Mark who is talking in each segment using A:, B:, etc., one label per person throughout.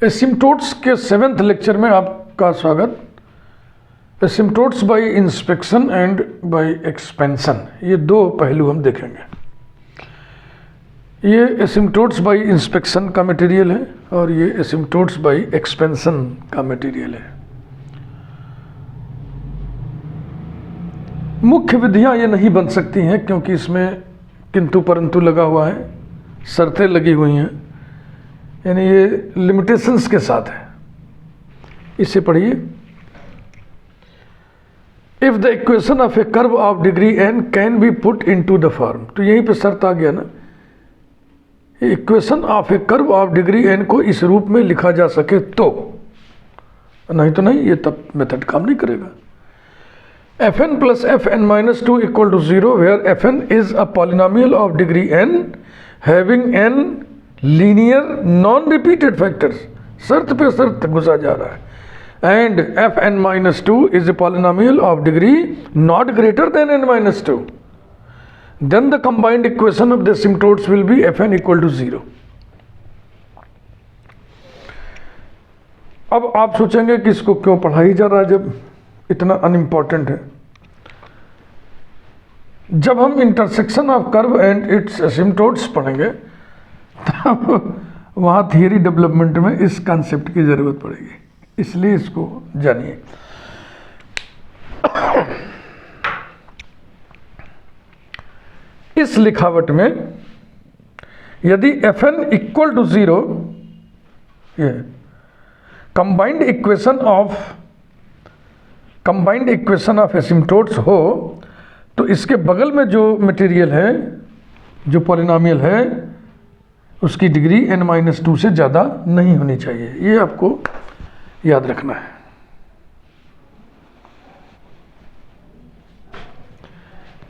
A: Asymptotes के 7वें lecture में आपका स्वागत। Asymptotes by inspection and by expansion, ये दो पहलू हम देखेंगे। ये एसिम्टोट्स बाय इंस्पेक्शन का मटेरियल है और ये एसिम्टोट्स बाय एक्सपेंशन का मटेरियल है। मुख्य विधियां ये नहीं बन सकती हैं क्योंकि इसमें किंतु परंतु लगा हुआ है, शर्तें लगी हुई हैं, यानी ये लिमिटेशंस के साथ है। इसे पढ़िए। If the equation of a curve of degree n can be put into the form, तो यहीं पे शर्त आ गया ना, equation of a curve of degree n को इस रूप में लिखा जा सके तो, नहीं तो नहीं, ये तब मेथड काम नहीं करेगा। fn plus fn minus 2 equal to 0 where fn is a polynomial of degree n having n linear non-repeated factors, शर्त पे शर्त घुसा जा रहा है, and fn minus 2 is a polynomial of degree not greater than n minus 2, then the combined equation of the asymptotes will be fn equal to 0। अब आप सोचेंगे कि इसको क्यों पढ़ाई जा रहा है जब इतना अनइम्पॉर्टेंट है। जब हम intersection of curve and it's asymptotes पढ़ेंगे तब वहाँ थियरी डेवलपमेंट में इस कॉन्सेप्ट की ज़रूरत पड़ेगी, इसलिए इसको जानिए। इस लिखावट में यदि fn इक्वल टू 0, ये कंबाइंड इक्वेशन ऑफ एसिम्टोट्स हो, तो इसके बगल में जो मटेरियल है, जो पॉलिनोमियल है, उसकी डिग्री n-2 से ज़्यादा नहीं होनी चाहिए। ये आपको याद रखना है।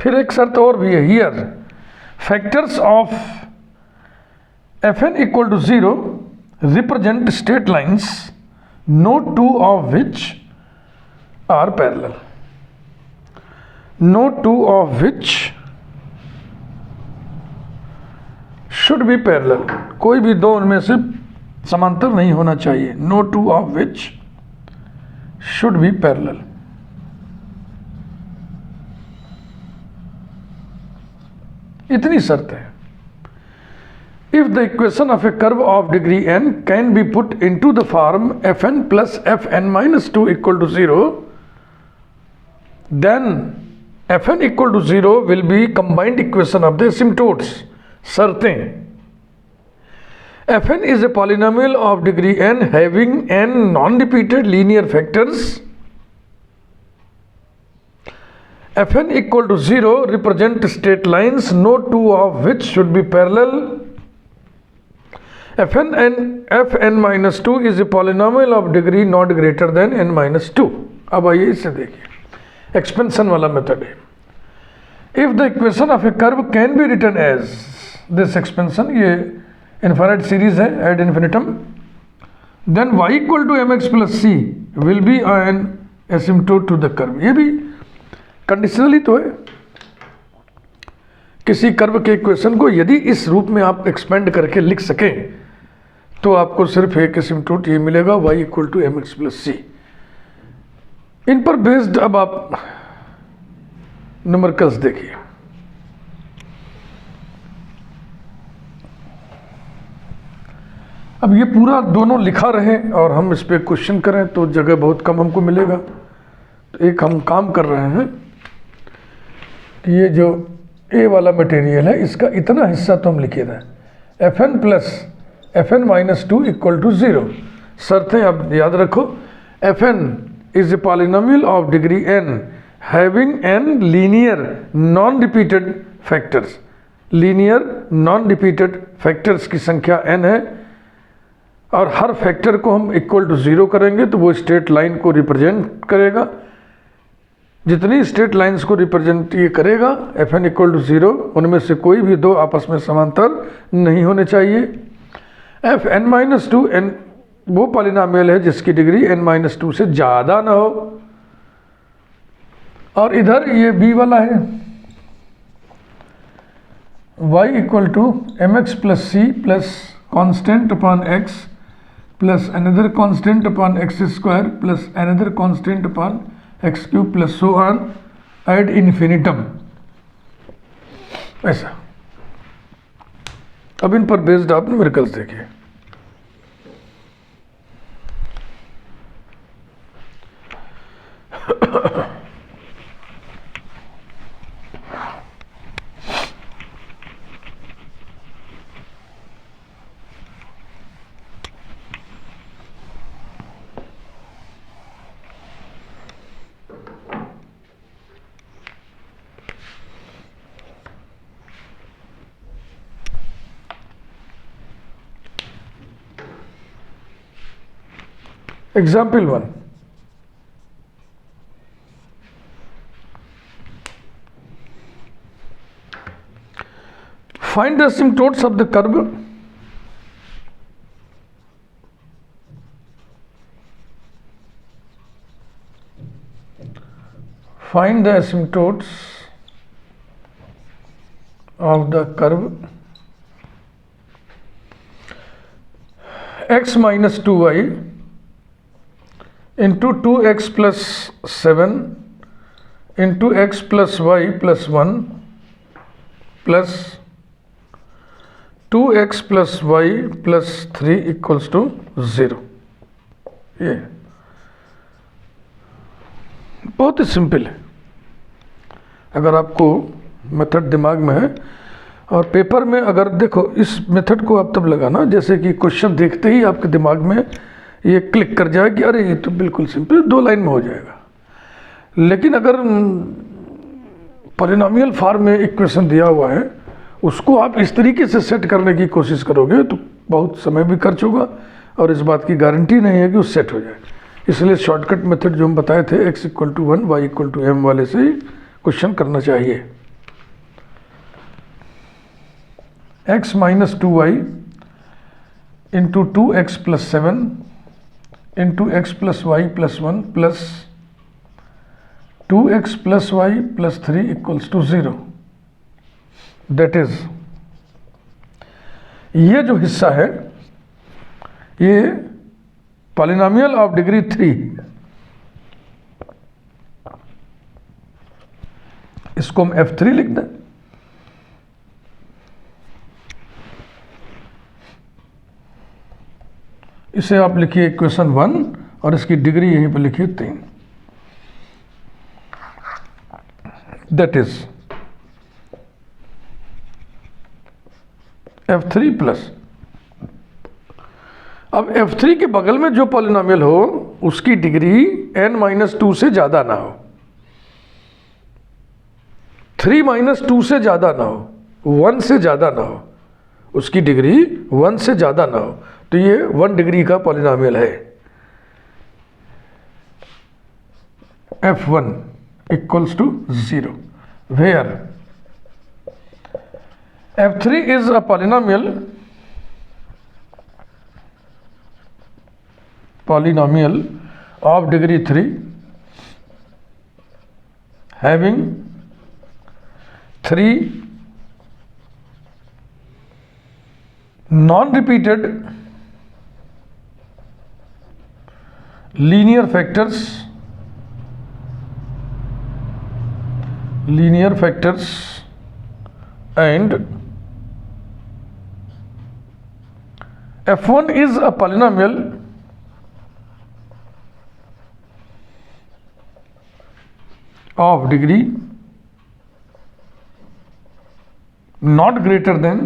A: फिर एक शर्त और भी है, here factors of fn equal to 0 represent straight lines no two of which are parallel, no two of which should be parallel, कोई भी दो उनमें से समांतर नहीं होना चाहिए। no two of which should be parallel। इतनी शर्त है। If the equation of a curve of degree n can be put into the form fn plus fn minus 2 equal to 0, then fn equal to 0 will be combined equation of the asymptotes। शर्तें: fn is a polynomial of degree n having n non-repeated linear factors। fn equal to 0 represent straight lines no two of which should be parallel। fn and fn minus 2 is a polynomial of degree not greater than n minus 2। अब आइए इसे देखिए, expansion वाला method है। If the equation of a curve can be written as this expansion, ये infinite series है ad infinitum, then y equal to mx plus c will be an asymptote to the curve. ये भी conditionally तो है। किसी curve के equation को यदि इस रूप में आप एक्सपेंड करके लिख सकें तो आपको सिर्फ एक एसिम्टोट ये मिलेगा, y equal to mx plus c। इन पर बेस्ड अब आप न्यूमेरिकल्स देखिए। अब ये पूरा दोनों लिखा रहे और हम इस पर क्वेश्चन करें तो जगह बहुत कम हमको मिलेगा। तो एक हम काम कर रहे हैं कि ये जो ए वाला मटेरियल है, इसका इतना हिस्सा तो हम लिखे रहे, fn plus fn minus 2 equal to 0। शर्तें अब याद रखो, fn is a polynomial of degree n having n linear non repeated factors. Linear non repeated factors की संख्या n है और हर फैक्टर को हम इक्वल टू 0 करेंगे तो वो स्ट्रेट लाइन को रिप्रेजेंट करेगा। जितनी स्ट्रेट लाइंस को रिप्रेजेंट ये करेगा fn इक्वल टू 0, उनमें से कोई भी दो आपस में समांतर नहीं होने चाहिए। fn माइनस 2 n वो पॉलिनोमियल है जिसकी डिग्री n माइनस 2 से ज़्यादा ना हो, और इधर ये b वाला है, y equal to mx plus c plus constant upon x plus another constant upon x square plus another constant upon x cube plus so on ad infinitum, ऐसा। अब इन पर बेस्ड आप न्यूमेरिकल्स देखिए। Example 1. Find the asymptotes of the curve x minus 2y into 2x plus 7 into x plus y plus 1 plus 2x plus y plus 3 equals to 0। ये बहुत ही simple है। अगर आपको मेथड दिमाग में है और पेपर में अगर देखो, इस मेथड को आप तब लगाना जैसे कि क्वेश्चन देखते ही आपके दिमाग में ये क्लिक कर जाए कि अरे ये तो बिल्कुल सिंपल 2 लाइन में हो जाएगा। लेकिन अगर पॉलिनॉमियल फॉर्म में इक्वेशन दिया हुआ है, उसको आप इस तरीके से सेट करने की कोशिश करोगे तो बहुत समय भी खर्च होगा और इस बात की गारंटी नहीं है कि वो सेट हो जाए। इसलिए शॉर्टकट मेथड जो हम बताए थे x = 1 y = m वाले से ही क्वेश्चन करना चाहिए। x minus 2y into 2x plus 7 into x plus y plus 1 plus 2x plus y plus 3 equals to 0। That is, ये जो हिस्सा है ये पॉलिनॉमियल ऑफ डिग्री 3, इसको हम f3 लिख दें। इसे आप लिखिए इक्वेशन 1 और इसकी डिग्री यहीं पर लिखिए 3। दैट इज f3 प्लस, अब f3 के बगल में जो पॉलिनॉमियल हो उसकी डिग्री n-2 से ज़्यादा ना हो, 3-2 से ज़्यादा ना हो, 1 से ज़्यादा ना हो, उसकी डिग्री 1 से ज़्यादा ना हो, तो ये 1 डिग्री का पॉलिनॉमियल है। f1 equals to 0 where f3 is a polynomial of degree 3 having 3 non-repeated linear factors and f1 is a polynomial of degree not greater than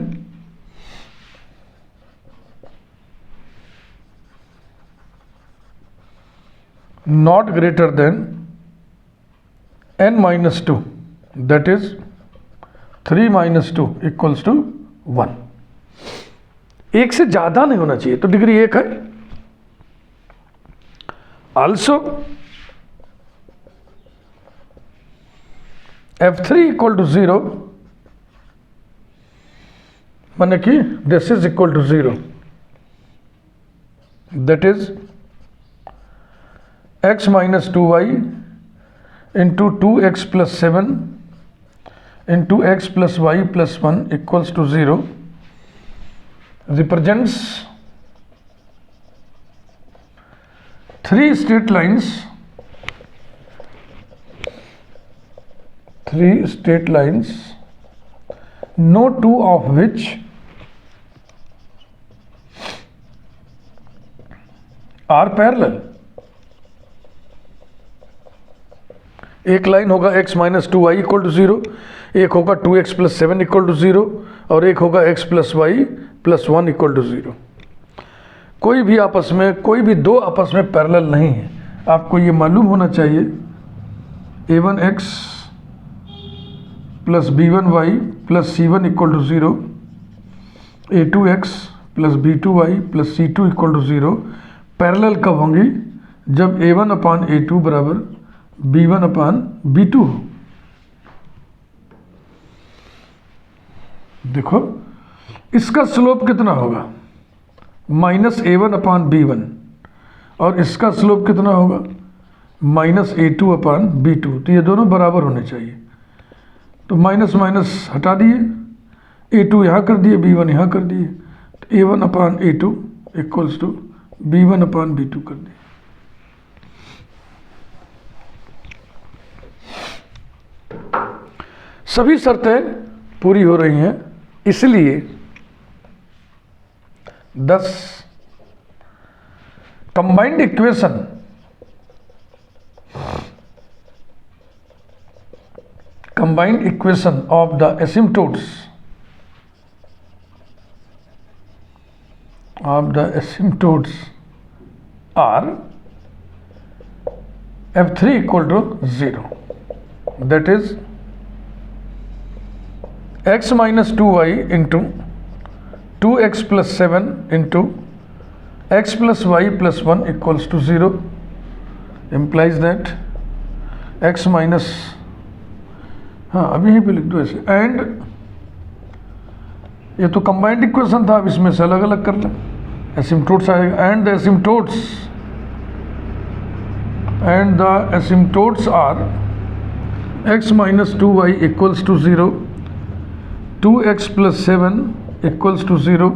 A: n-2, that is 3-2 equals to 1। एक से ज़्यादा नहीं होना चाहिए, तो degree 1 है। also f3 equal to 0 माने कि this is equal to 0, that is x minus 2y into 2x plus 7 into x plus y plus 1 equals to 0 represents 3 straight lines, 3 straight lines, no two of which are parallel. एक line होगा x minus 2y equal to 0, एक होगा 2x plus 7 equal to 0 और एक होगा x plus y plus 1 equal to 0। कोई भी आपस में, कोई भी दो आपस में पैरेलल नहीं है। आपको ये मालूम होना चाहिए a1x plus b1y plus c1 equal to 0, a2x plus b2y plus c2 equal to 0 parallel कब होंगी? जब a1 अपान a2 बराबर b1 अपान b2 हो। देखो इसका स्लोप कितना होगा? माइनस a1 अपान b1 और इसका स्लोप कितना होगा? माइनस a2 अपान b2। तो ये दोनों बराबर होने चाहिए। तो माइनस माइनस हटा दिए, a2 यहाँ कर दिए, b1 यहाँ कर दिए, तो a1 upon a2 equals to b1 upon b2 कर दिए। सभी शर्तें पूरी हो रही हैं, इसलिए 10 combined equation of the asymptotes are f3 equal to 0, that is x minus 2y into 2x plus 7 into x plus y plus 1 equals to 0, implies that x minus, हाँ अब यहीं पे लिख दो ऐसे, एंड ये तो कंबाइंड इक्वेशन था, अब इसमें से अलग अलग कर लें, एसिम्प्टोट्स आएगा, and the asymptotes are x minus 2y equals to 0, 2x plus 7 equals to 0,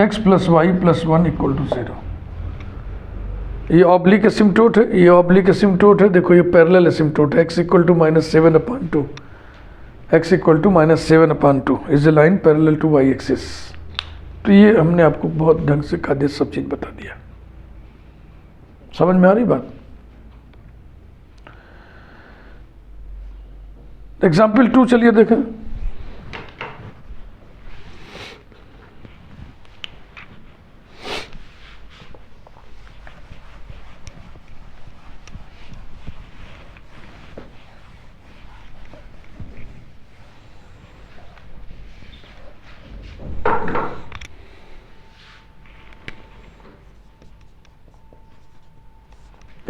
A: x plus y plus 1 equal to 0। ये ऑब्लिक एसिम्प्टोट है, ये ऑब्लिक एसिम्प्टोट है। देखो ये पैरेलल एसिम्प्टोट है, x equal to minus 7 upon 2, x equal to minus 7 upon 2 is a line parallel to y axis. तो ये हमने आपको बहुत ढंग से कायदे सब चीज़ बता दिया। समझ में आ रही बात? एग्जाम्पल 2 चलिए देखें।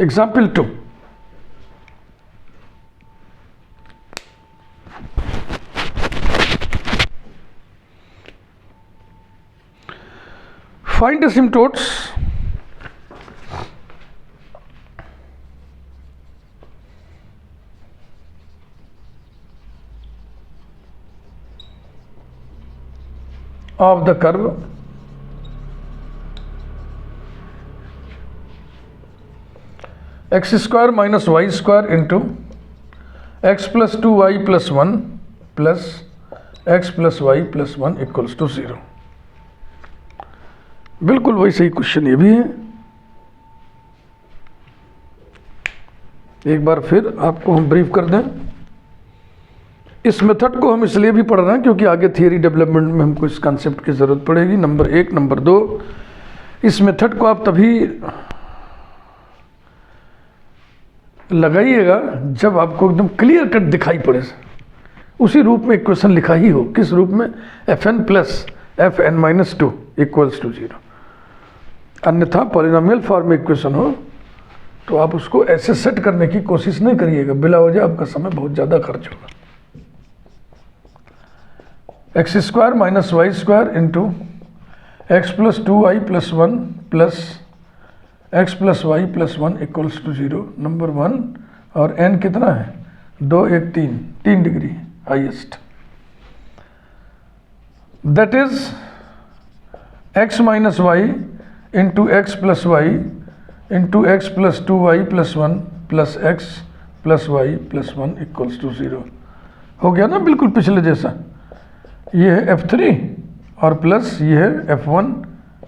A: Example 2. Find asymptotes of the curve x square minus y square into x plus 2y plus 1 plus x plus y plus 1 equals to 0। बिल्कुल वही सही क्वेश्चन ये भी है। एक बार फिर आपको हम ब्रीफ कर दें। इस मेथड को हम इसलिए भी पढ़ रहे हैं क्योंकि आगे थियरी डेवलपमेंट में हमको इस कॉन्सेप्ट की ज़रूरत पड़ेगी। नंबर 1, नंबर 2, इस मेथड को आप तभी लगाइएगा जब आपको एकदम क्लियर कट दिखाई पड़े, उसी रूप में इक्वेशन लिखा ही हो। किस रूप में? fn plus fn minus 2 equals to 0। अन्यथा पॉलिनोमियल फॉर्म में इक्वेशन हो तो आप उसको ऐसे सेट करने की कोशिश नहीं करिएगा, बिला वजह आपका समय बहुत ज़्यादा खर्च होगा। X square minus y square into x plus 2y plus 1 plus x plus y plus 1 equals to 0। Number 1 और n कितना है? 2, 1, 3 degree highest. That is x minus y into x plus y into x plus 2y plus 1 plus x plus y plus 1 equals to 0 हो गया ना, बिल्कुल पिछले जैसा। ये है F3 और प्लस ये है F1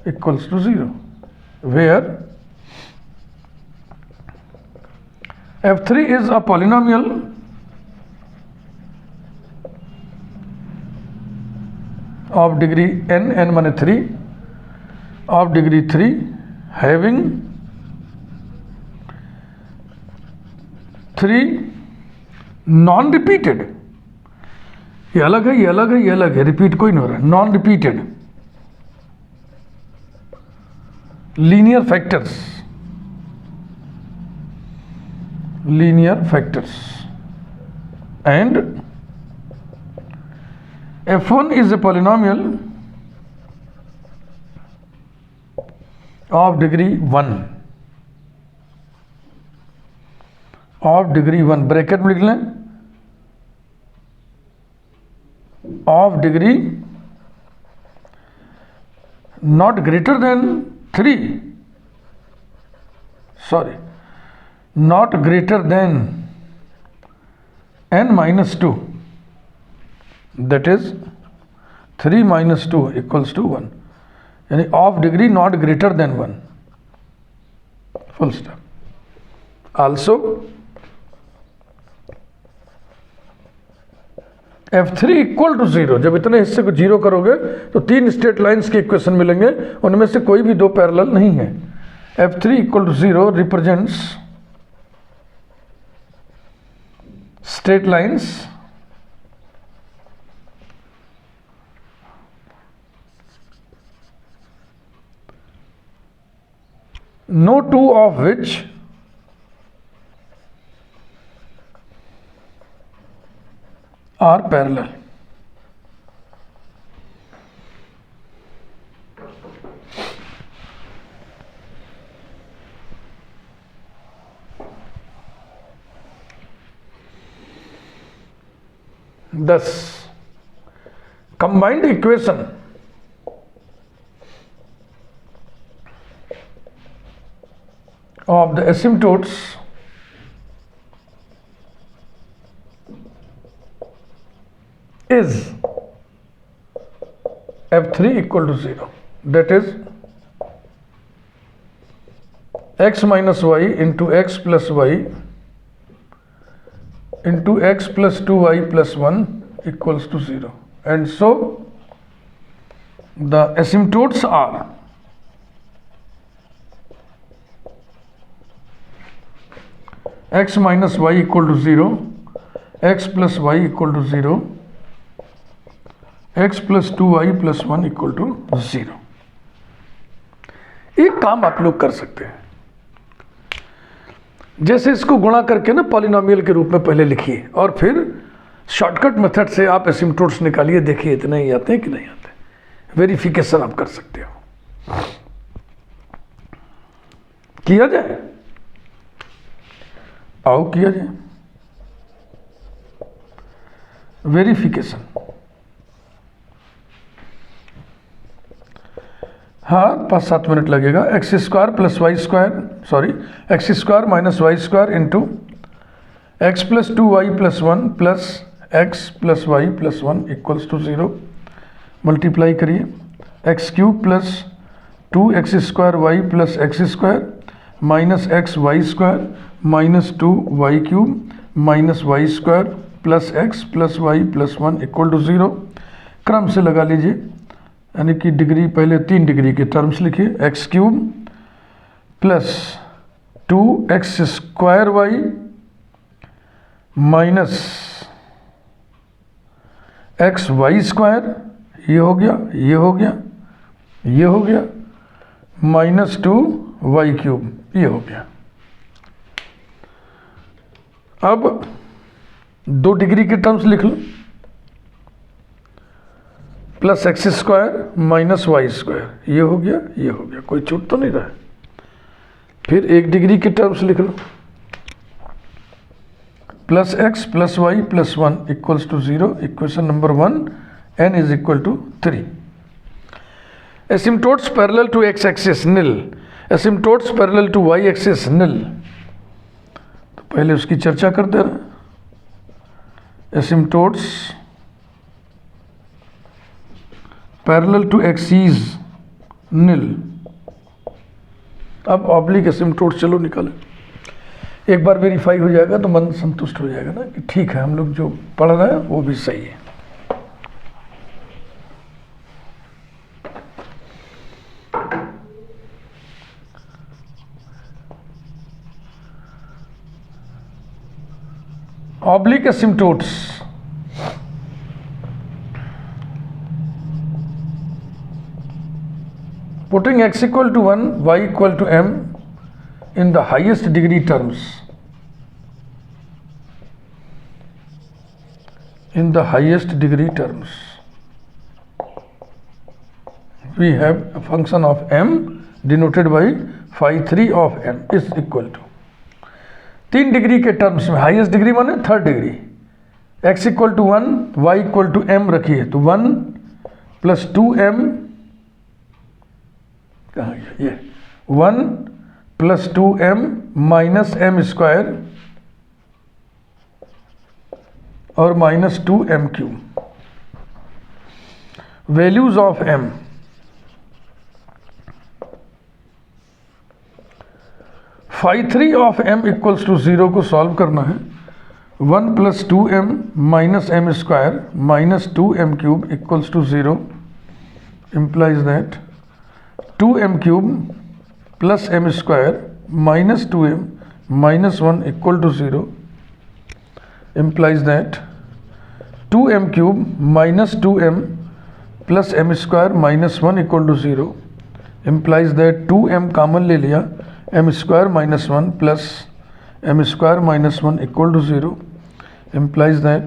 A: equals to 0, where F3 is a polynomial of degree n माने 3 of degree 3 having 3 non repeated, ये अलग है, ये अलग है, ये अलग है, रिपीट कोई नहीं हो रहा है, non repeated linear factors and F1 is a polynomial of degree 1 bracket में लिख लें, of degree not greater than 3, not greater than n minus 2, that is 3 minus 2 equals to 1, यानी of degree not greater than 1, full stop। also F3 equal to 0, जब इतने हिस्से को 0 करोगे तो 3 स्ट्रेट लाइंस के इक्वेशन मिलेंगे, उनमें से कोई भी 2 पैरेलल नहीं है। F3 equal to 0 represents straight lines no two of which are parallel। Thus, combined equation of the asymptotes is F3 equal to 0, that is x minus y into x plus y into x plus 2y plus 1 equals to 0, and so the asymptotes are x minus y equal to 0, x plus y equal to 0, x plus 2y plus 1 equal to 0। एक काम आप लोग कर सकते हैं, जैसे इसको गुणा करके ना पॉलिनोमियल के रूप में पहले लिखिए और फिर शॉर्टकट मेथड से आप एसिम्प्टोट्स निकालिए, देखिए इतने ही आते हैं कि नहीं आते, वेरिफिकेशन आप कर सकते हो। किया जाए, आओ किया जाए वेरिफिकेशन। हाँ 5-7 मिनट लगेगा। X square plus y square x square minus y square into x plus 2y plus 1 plus x plus y plus 1 equals to 0। Multiply करिए, x cube plus 2x square y plus x square minus x y square minus 2y cube minus y square plus x plus y plus 1 equal to 0। क्रम से लगा लीजिए, यानी कि degree पहले 3 degree के terms लिखिए, x cube plus 2x square y minus x y square, ये हो गया, ये हो गया, ये हो गया, माइनस 2y क्यूब, ये हो गया। अब 2 डिग्री के टर्म्स लिख लो, plus x square minus y square, ये हो गया, ये हो गया, कोई छूट तो नहीं रहा है। फिर 1 डिग्री के टर्म्स लिख लो, plus x plus y plus 1 equals to 0। Equation number 1, n is equal to 3। Asymptotes parallel to x axis nil. Asymptotes parallel to y axis nil, तो पहले उसकी चर्चा करते हैं। Asymptotes parallel to axes nil. अब oblique asymptote चलो निकालें, एक बार वेरीफाई हो जाएगा तो मन संतुष्ट हो जाएगा ना कि ठीक है, हम लोग जो पढ़ रहे हैं वो भी सही है। Oblique asymptotes, putting x equal to 1, y equal to m in the highest degree terms, in the highest degree terms, we have a function of m denoted by phi 3 of m is equal to 3 degree के terms में, highest degree माने third degree, x equal to 1, y equal to m रखिए, तो 1 plus 2m, कहाँ गया ये, 1 plus 2m minus m square और minus 2m cube. Values of m, phi 3 of m equals to 0 को सॉल्व करना है। 1 plus 2m minus m square minus 2m cube equals to 0 implies that 2m cube plus m square minus 2m minus 1 equal to 0 implies that 2m cube minus 2m प्लस m square minus 1 equal to 0 implies that 2m common ले लिया, m square minus 1 plus m square minus 1 equal to 0 implies that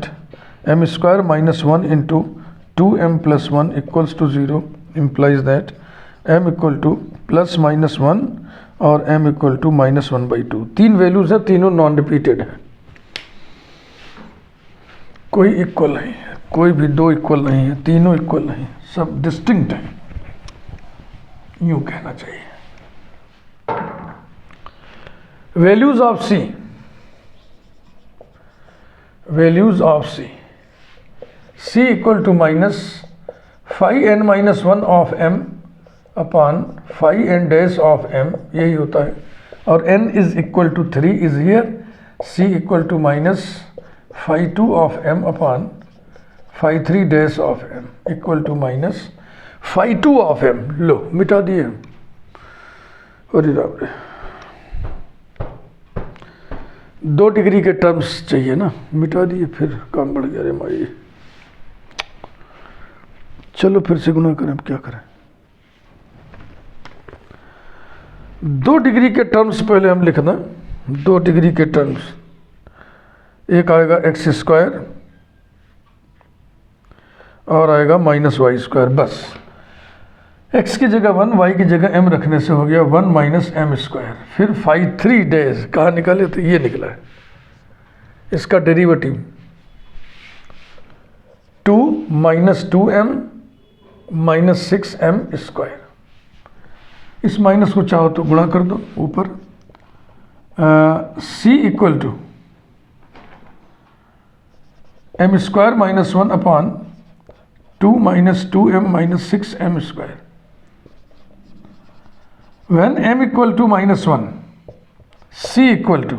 A: m square minus 1 into 2m plus 1 equals to 0 implies that m equal to plus minus 1 और m equal to minus 1/2। तीन values है, तीनों non repeated है, कोई equal नहीं है, कोई भी दो इक्वल नहीं है, तीनों इक्वल नहीं, सब डिस्टिंक्ट है, यूं कहना चाहिए। Values of c, values of c equal to minus phi n minus 1 of m upon phi n dash of m, यही होता है, और n is equal to 3 is here, c equal to minus phi 2 of m upon phi 3 dash of m equal to minus phi 2 of m। लो मिटा दिए, अरे राम रे, 2 degree के टर्म्स चाहिए ना, मिटा दिए, फिर काम बढ़ गया रे माई। चलो फिर से गुना करें, अब क्या करें। 2 डिग्री के टर्म्स पहले हम लिखना, 2 डिग्री के टर्म्स, एक आएगा एक्स स्क्वायर और आएगा माइनस वाई स्क्वायर, बस x की जगह 1, y की जगह m रखने से हो गया 1 माइनस एम स्क्वायर। फिर फाई 3 डेज कहाँ निकाले, तो ये निकला है, इसका derivative 2 minus 2m minus 6m square. इस माइनस को चाहो तो गुणा कर दो ऊपर, c equal to m square minus 1 upon 2 minus 2m minus 6m square. when m equal to minus 1, c equal to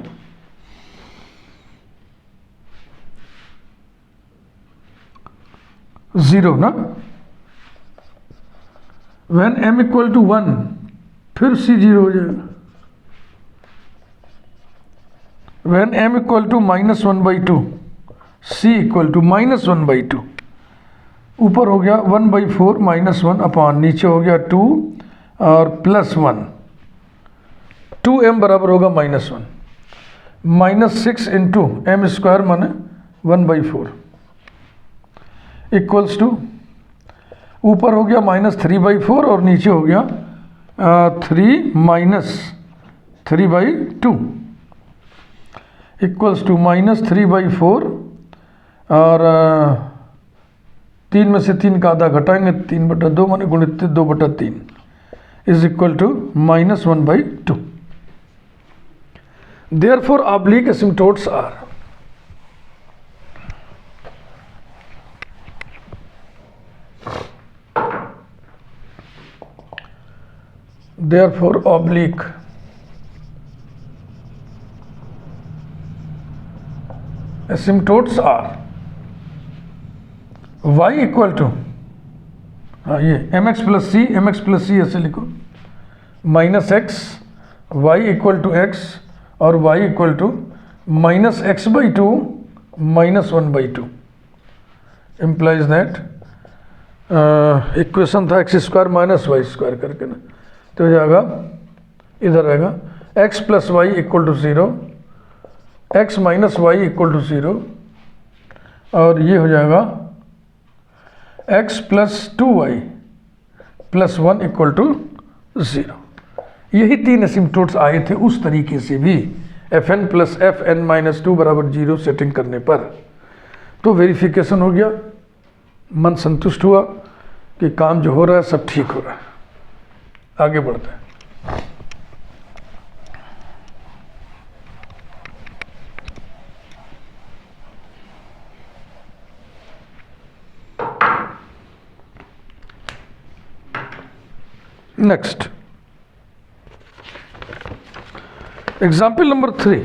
A: zero ना, when m equal to 1 फिर c जीरो हो जाएगा, when m equal to minus 1/2 c equal to minus 1/2। ऊपर हो गया 1/4 minus 1 upon, नीचे हो गया 2 और प्लस 1, 2m बराबर होगा minus 1, minus 6 into m square माने 1/4 इक्वल्स टू, ऊपर हो गया माइनस 3/4 और नीचे हो गया 3 माइनस 3/2 इक्वल्स टू माइनस 3/4 और 3 में से 3 का आधा घटाएंगे, 3/2 माने गुणित 2/3 is equal to -1/2. Therefore oblique asymptotes are oblique asymptotes are y equal to, ये mx प्लस सी ऐसे लिखो, -x, y equal to x और y equal to -x/2 -1/2 implies that, equation था x² - y² करके ना, तो हो जाएगा इधर आएगा x + y = 0, x - y = 0 और ये हो जाएगा x + 2y + 1 = 0। यही 3 एसिम्पटोट्स आए थे उस तरीके से भी fn + fn - 2 = 0 सेटिंग करने पर। तो वेरिफिकेशन हो गया, मन संतुष्ट हुआ कि काम जो हो रहा है सब ठीक हो रहा है। आगे बढ़ते हैं। Next example number 3।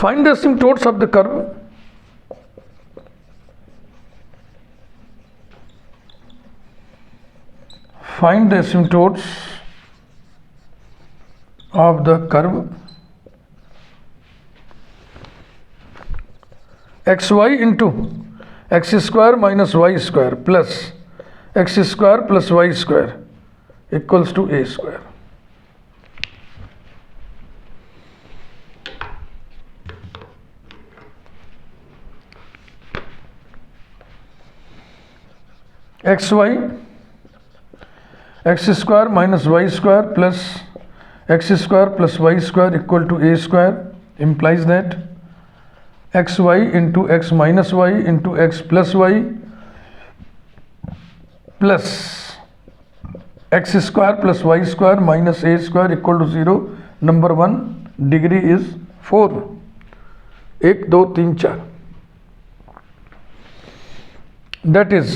A: Find the asymptotes of the curve xy into x² - y² plus x² plus y² equals to a²। xy x² - y² plus x² plus y² equal to a² implies that xy into x minus y into x plus y plus x² plus y² minus a² equal to 0। Number 1 degree is 4, 1 2 3 4, that is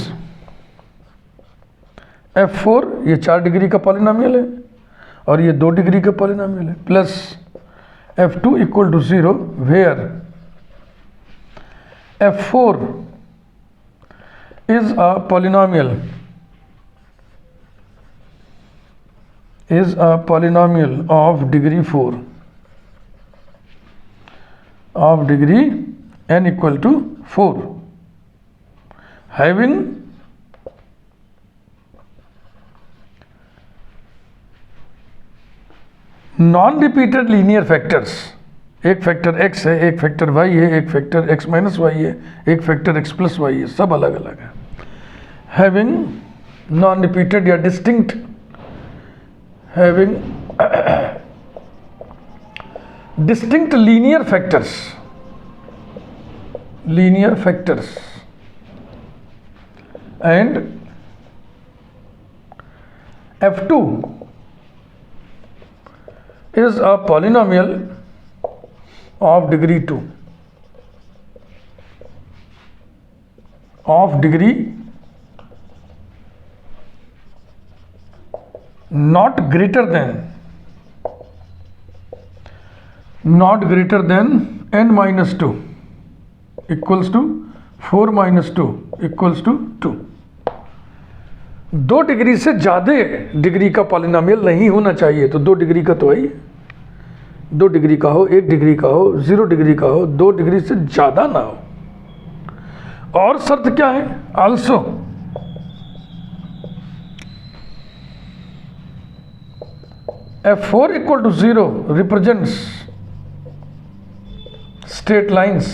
A: f4 ये 4 degree का polynomial है और ये 2 degree का polynomial है, plus f2 equal to 0 where f4 is a polynomial of degree 4 of degree n equal to 4 having non repeated linear factors. एक factor x है, एक फैक्टर y है, एक फैक्टर x माइनस वाई है, एक factor x plus Y है, सब अलग अलग है। हैविंग नॉन रिपीटेड या distinct, having distinct linear factors and f2 is a polynomial of degree 2 of degree not greater than n minus 2 equals to 4 minus 2 equals to 2। 2 degree से ज़्यादा degree का polynomial नहीं होना चाहिए। तो 2 डिग्री का तो है, 2 डिग्री का हो, 1 डिग्री का हो, 0 डिग्री का हो, 2 डिग्री से ज़्यादा ना हो। और शर्त क्या है? Also f4 equal to 0 represents straight lines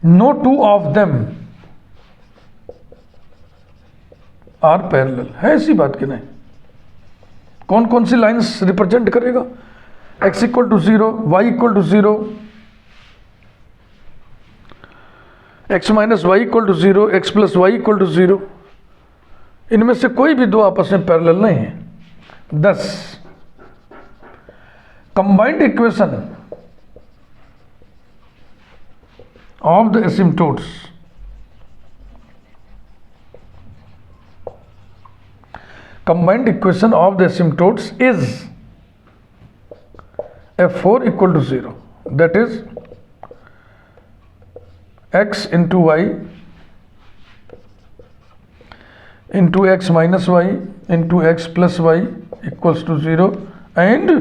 A: no two of them are parallel। है ऐसी बात कि नहीं? कौन कौन सी लाइंस रिप्रेजेंट करेगा? x equal to 0, y equal to 0, x minus y equal to 0, x plus y equal to 0। इनमें से कोई भी दो आपस में पैरेलल नहीं है। 10 combined equation of the asymptotes combined equation of the asymptotes is f4 equal to 0, that is x into y into x minus y into x plus y equals to 0, and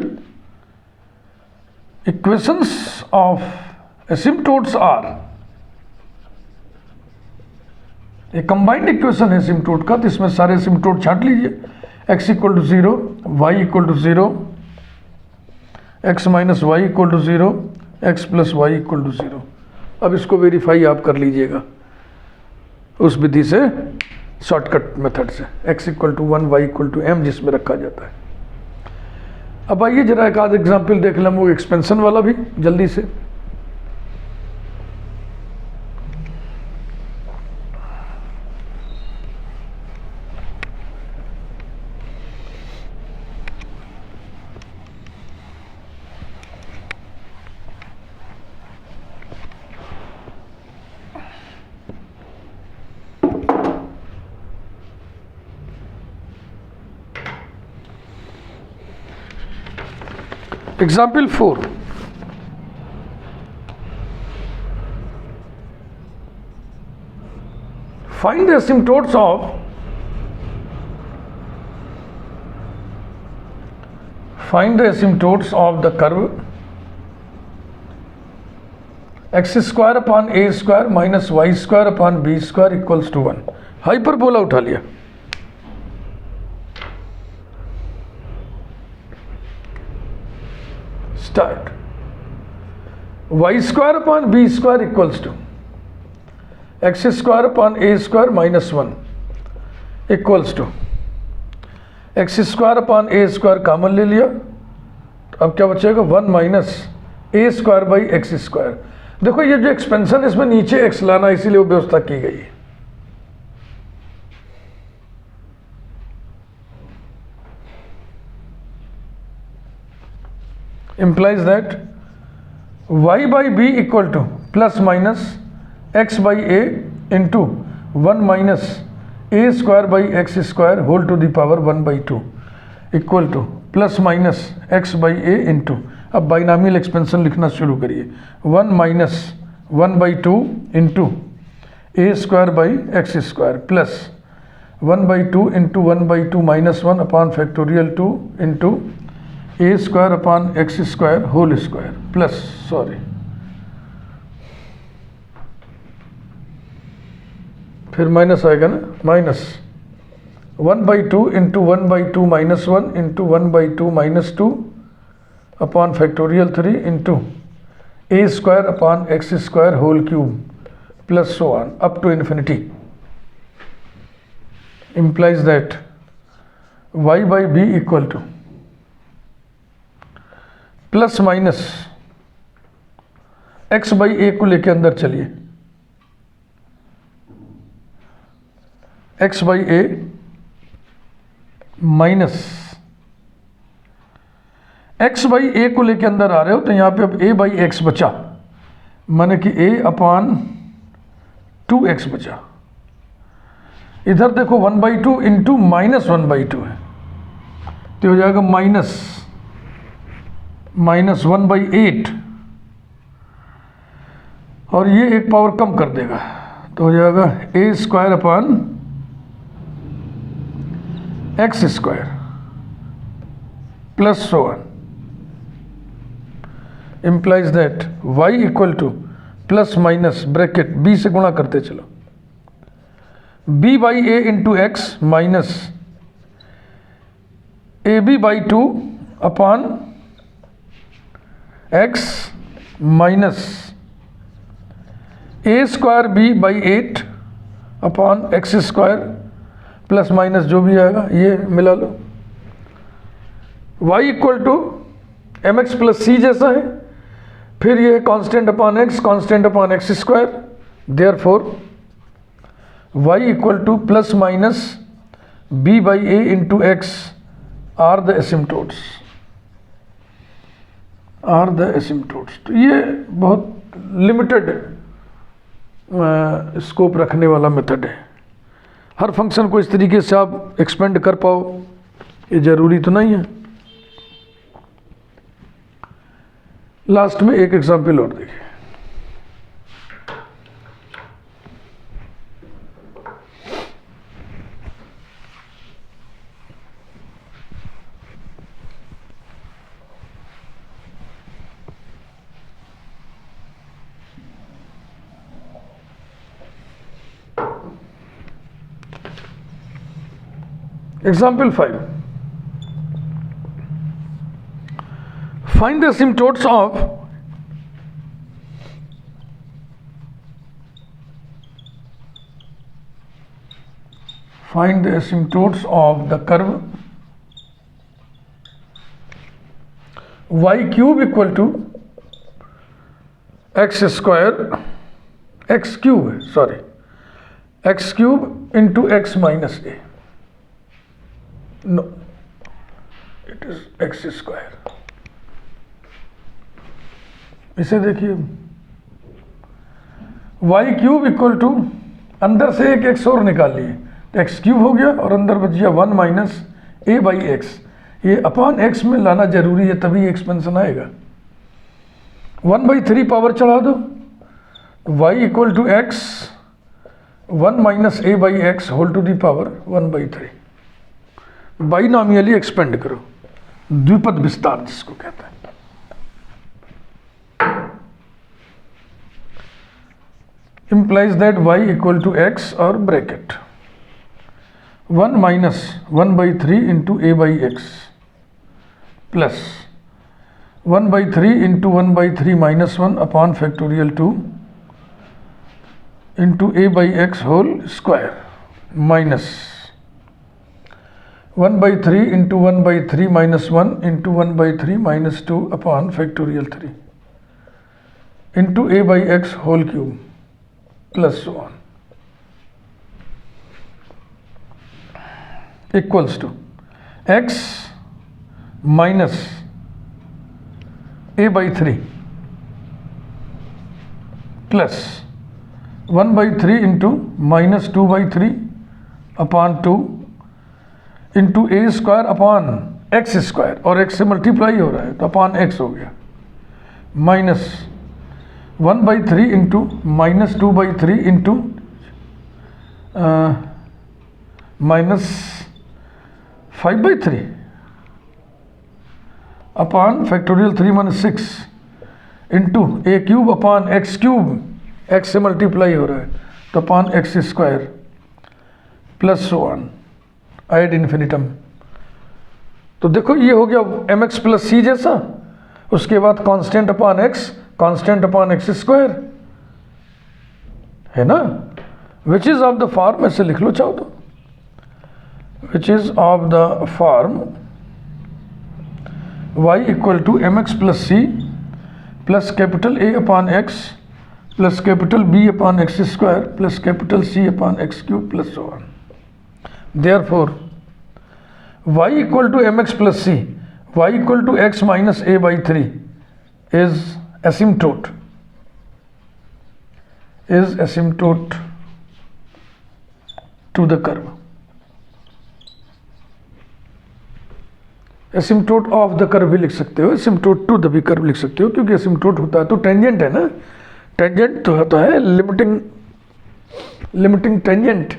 A: equations of asymptotes are, ये combined equation है asymptote का, तो इसमें सारे asymptote छांट लीजिए। x equal to 0, y equal to 0, x minus y equal to 0, x plus y equal to 0। अब इसको वेरीफाई आप कर लीजिएगा उस विधि से, शॉर्टकट मेथड से, x equal to 1, y equal to m जिसमें रखा जाता है। अब आइए जरा एक आध एग्जाम्पल देख लें, वो एक्सपेंशन वाला भी जल्दी से। Example 4. Find the asymptotes of the curve x square upon a square minus y square upon b square equals to 1। Hyperbola उठा लिया। Start. y square upon b square equals to x square upon a square minus 1 equals to x square upon a square common ले लिया, तो अब क्या बचेगा? 1 minus a square by x square. देखो ये जो एक्सपेंशन, इसमें नीचे एक्स लाना, इसीलिए वो व्यवस्था की गई है। implies that y by b equal to plus minus x by a into 1 minus a square by x square whole to the power 1 by 2 equal to plus minus x by a into, अब binomial expansion लिखना शुरू करिए। 1 minus 1 by 2 into a square by x square plus 1 by 2 into 1 by 2 minus 1 upon factorial 2 into a square upon x square whole square plus, sorry फिर minus आएगा ना, minus 1 by 2 into 1 by 2 minus 1 into 1 by 2 minus 2 upon factorial 3 into a square upon x square whole cube plus so on up to infinity. implies that y by b equal to plus minus x by a को लेके अंदर चलिए, x by a minus x by a को लेके अंदर आ रहे हो, तो यहां पे अब ए बाई एक्स बचा, माने कि ए अपॉन 2x बचा। इधर देखो 1 by 2 इंटू माइनस 1 by 2 है, तो हो जाएगा माइनस 1 by 8, और ये एक पावर कम कर देगा, तो हो जाएगा a square upon x square plus so on. implies that y equal to plus minus bracket b से गुणा करते चलो, b by a into x minus a b by 2 upon x minus a square b by 8 upon x square plus minus जो भी आएगा ये मिला लो, y equal to m x plus c जैसा है, फिर ये constant upon x square, therefore y equal to plus minus b by a into x are the asymptotes. तो ये बहुत लिमिटेड स्कोप रखने वाला मेथड है। हर फंक्शन को इस तरीके से आप एक्सपेंड कर पाओ ये ज़रूरी तो नहीं है। लास्ट में एक एग्जाम्पल और देखिए। Example 5. Find the asymptotes of the curve y cube equal to x cube into x minus a. No, it is x square. इसे देखिए, y क्यूब इक्वल टू, अंदर से एक x और निकाल लिए तो x क्यूब हो गया और अंदर बच गया 1 माइनस a बाई एक्स। ये अपॉन x में लाना जरूरी है, तभी एक्सपेंशन आएगा। 1/3 पावर चढ़ा दो, y equal to x 1 minus a by x whole to the power 1/3। Binomially expand करो, द्विपद विस्तार जिसको कहते हैं। implies that y equal to x और bracket 1 minus 1/3 into a by x plus 1/3 into 1/3 minus 1 upon factorial 2 into a by x whole square minus 1/3 into 1/3 minus 1 into 1/3 minus 2 upon factorial 3 into a by x whole cube plus 1 equals to x minus a by 3 plus 1/3 into minus 2/3 upon 2 into a square upon x square, और x से multiply हो रहा है तो upon x हो गया, minus 1/3 into minus 2/3 into minus 5/3 upon factorial 3 minus 6 into a cube upon x cube, x से multiply हो रहा है तो upon x square plus 1 ad infinitum. तो देखो ये हो गया एम एक्स प्लस सी जैसा, उसके बाद कांस्टेंट अपॉन एक्स स्क्वायर है ना, which is of the form, ऐसे लिख लो चाहो तो, which is of the form y equal to m x plus c plus capital A upon x plus capital B upon x square plus capital C upon x cube plus 1। Therefore, y equal to mx plus c, y equal to x minus a by 3 is asymptote to the curve, asymptote of the curve भी लिख सकते हो, asymptote to the भी curve लिख सकते हो, क्योंकि asymptote होता है तो टेंजेंट है ना, टेंजेंट तो होता है limiting tangent.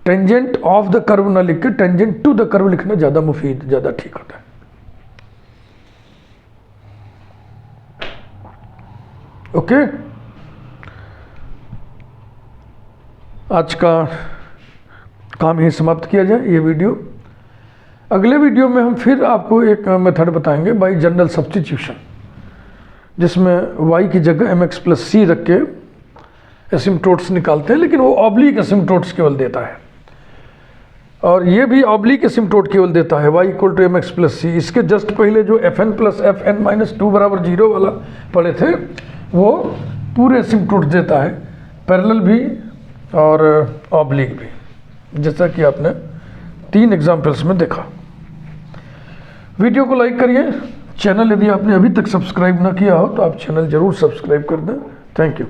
A: Tangent of the curve ना लिख के टेंजेंट टू द कर्व लिखना ज़्यादा मुफीद, ज़्यादा ठीक होता है। ओके, आज का काम ही समाप्त किया जाए ये वीडियो। अगले वीडियो में हम फिर आपको एक मेथड बताएंगे बाय जनरल सब्स्टिट्यूशन, जिसमें y की जगह mx प्लस सी रख के एसिम्टोट्स निकालते हैं, लेकिन वो ऑब्लिक एसिम्टोट्स केवल देता है। और ये भी ऑब्लिक एसिम्पटोट केवल देता है y equal to mx plus c. इसके जस्ट पहले जो fn प्लस fn माइनस 2 बराबर 0 वाला पढ़े थे वो पूरे एसिम्पटोट देता है, पैरेलल भी और ऑब्लिक भी, जैसा कि आपने 3 एग्जाम्पल्स में देखा। वीडियो को लाइक करिए, चैनल यदि आपने अभी तक सब्सक्राइब ना किया हो तो आप चैनल ज़रूर सब्सक्राइब कर दें। Thank you.